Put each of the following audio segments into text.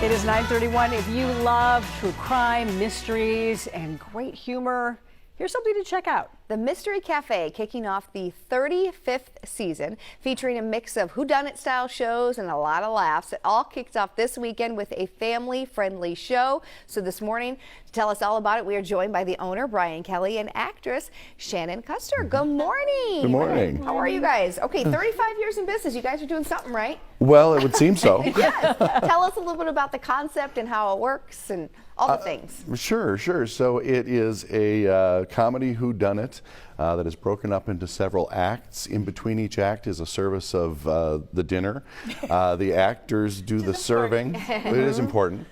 It is 9:31. If you love true crime, mysteries, and great humor, here's something to check out. The Mystery Cafe kicking off the 35th season, featuring a mix of whodunit style shows and a lot of laughs. It all kicks off this weekend with a family-friendly show. So this morning, to tell us all about it, we are joined by the owner, Brian Kelly, and actress Shanan Custer. Good morning. Good morning. How are you guys? Okay, 35 years in business. You guys are doing something right. Well, it would seem so. Yes. Tell us a little bit about the concept and how it works and all the things. Sure. So it is a comedy whodunit that is broken up into several acts. In between each act is a service of the dinner. The actors do the serving. It is important.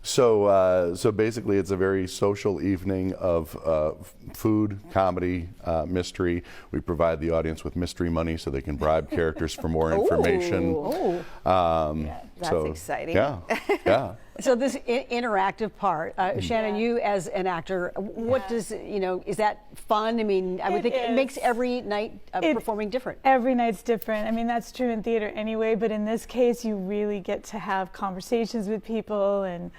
So basically, it's a very social evening of food, comedy, mystery. We provide the audience with mystery money so they can bribe characters for more information. That's exciting. Yeah. So this interactive part, Shanan, you as an actor, what does, is that fun? I mean, I would think it makes every night performing different. Every night's different. I mean, that's true in theater anyway, but in this case, you really get to have conversations with people and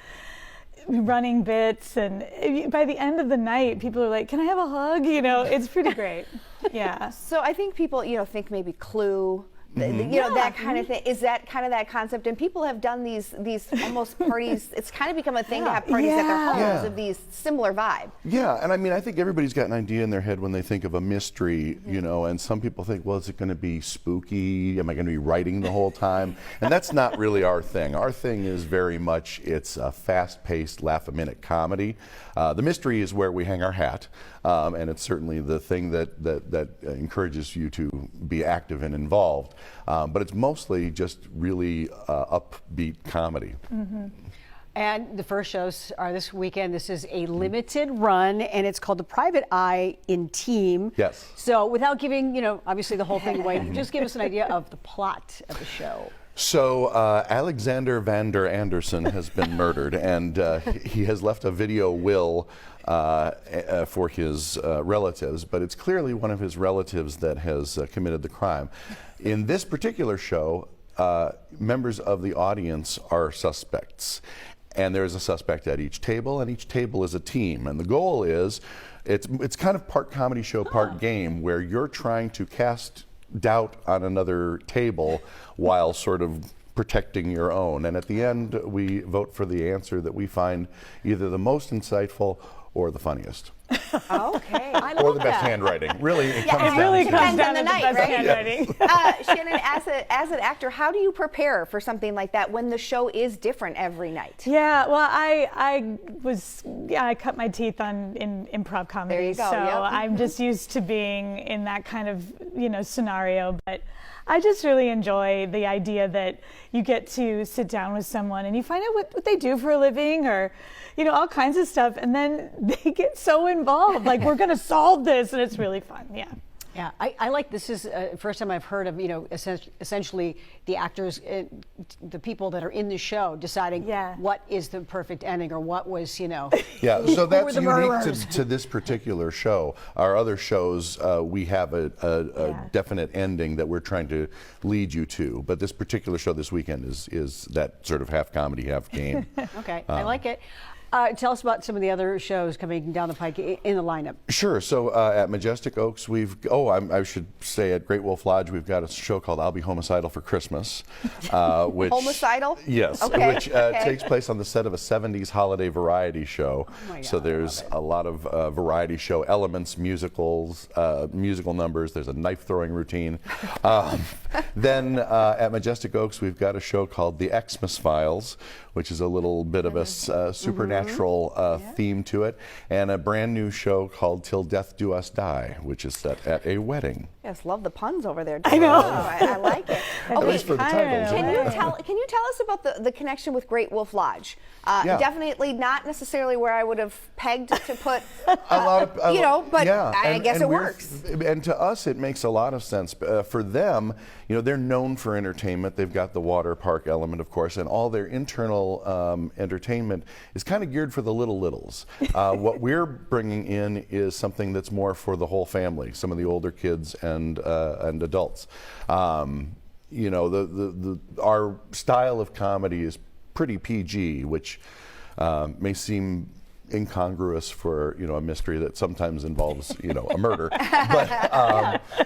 running bits, and by the end of the night, people are like, can I have a hug? It's pretty great. Yeah. So I think people, think maybe Clue, that kind of thing. Is that kind of that concept? And people have done these almost parties. It's kind of become a thing to have parties at their homes of these similar vibe. Yeah, and I mean, I think everybody's got an idea in their head when they think of a mystery, and some people think, well, is it going to be spooky? Am I going to be writing the whole time? And that's not really our thing. Our thing is very much, it's a fast-paced, laugh-a-minute comedy. The mystery is where we hang our hat, and it's certainly the thing that encourages you to be active and involved. But it's mostly just really upbeat comedy. And the first shows are this weekend. This is a limited run, and it's called The Private Eye in Team. Yes. So without giving, obviously the whole thing away, just give us an idea of the plot of the show. So Alexander van der Andersen has been murdered, and he has left a video will for his relatives, but it's clearly one of his relatives that has committed the crime. In this particular show, members of the audience are suspects, and there is a suspect at each table, and each table is a team, and the goal is, it's kind of part comedy show, part game, where you're trying to cast doubt on another table while sort of protecting your own. And at the end, we vote for the answer that we find either the most insightful or the funniest. Okay. Or the best handwriting. Really, it comes down really to comes Depends down on the to night, best right? handwriting. Shanan, as an actor, how do you prepare for something like that when the show is different every night? Yeah, well, I cut my teeth in improv comedy, There you go, so yep. I'm just used to being in that kind of scenario. But I just really enjoy the idea that you get to sit down with someone and you find out what they do for a living, or all kinds of stuff, and then they get so involved, like, we're going to solve this, and it's really fun. Yeah, I like this. Is first time I've heard of essentially the actors, the people that are in the show deciding what is the perfect ending, or what was Yeah, so that's unique murderers? to this particular show. Our other shows, we have a definite ending that we're trying to lead you to, but this particular show this weekend is that sort of half comedy, half game. Okay, I like it. Tell us about some of the other shows coming down the pike in the lineup. Sure. So at Majestic Oaks, I should say at Great Wolf Lodge, we've got a show called I'll Be Homicidal for Christmas. Which, Homicidal? Yes. Okay. Which takes place on the set of a 70s holiday variety show. Oh my God, so there's a lot of variety show elements, musicals, musical numbers. There's a knife throwing routine. Then at Majestic Oaks, we've got a show called The Xmas Files, which is a little bit of a supernatural theme to it, and a brand new show called Till Death Do Us Die, which is set at a wedding. Yes, love the puns over there. I know. I like it. At least for the titles. Can you tell us about the connection with Great Wolf Lodge? Definitely not necessarily where I would have pegged to put a lot of, but yeah, I guess it works. And to us, it makes a lot of sense. For them, they're known for entertainment. They've got the water park element, of course, and all their internal entertainment is kind of geared for the littles. What we're bringing in is something that's more for the whole family, some of the older kids and adults. Our style of comedy is pretty PG, which may seem incongruous for a mystery that sometimes involves a murder,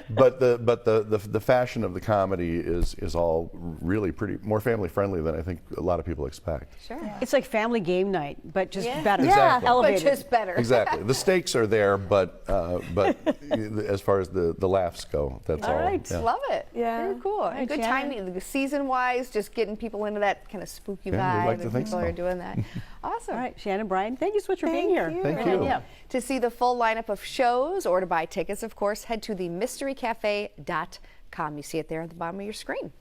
but the fashion of the comedy is all really pretty more family friendly than I think a lot of people expect. Sure. Yeah. It's like family game night, but just better. Exactly. Elevated. But just better. Exactly. The stakes are there, but as far as the laughs go, that's all. All right. Yeah. Love it. Yeah. Very cool. right, Good Shannon. timing, season-wise, just getting people into that kind of spooky Yeah, vibe. we'd like to and think people so. are doing that. Awesome. All right, Shannon, Brian, thank you so much for being here. you. Thank Great you. idea. To see the full lineup of shows or to buy tickets, of course, head to themysterycafe.com. You see it there at the bottom of your screen.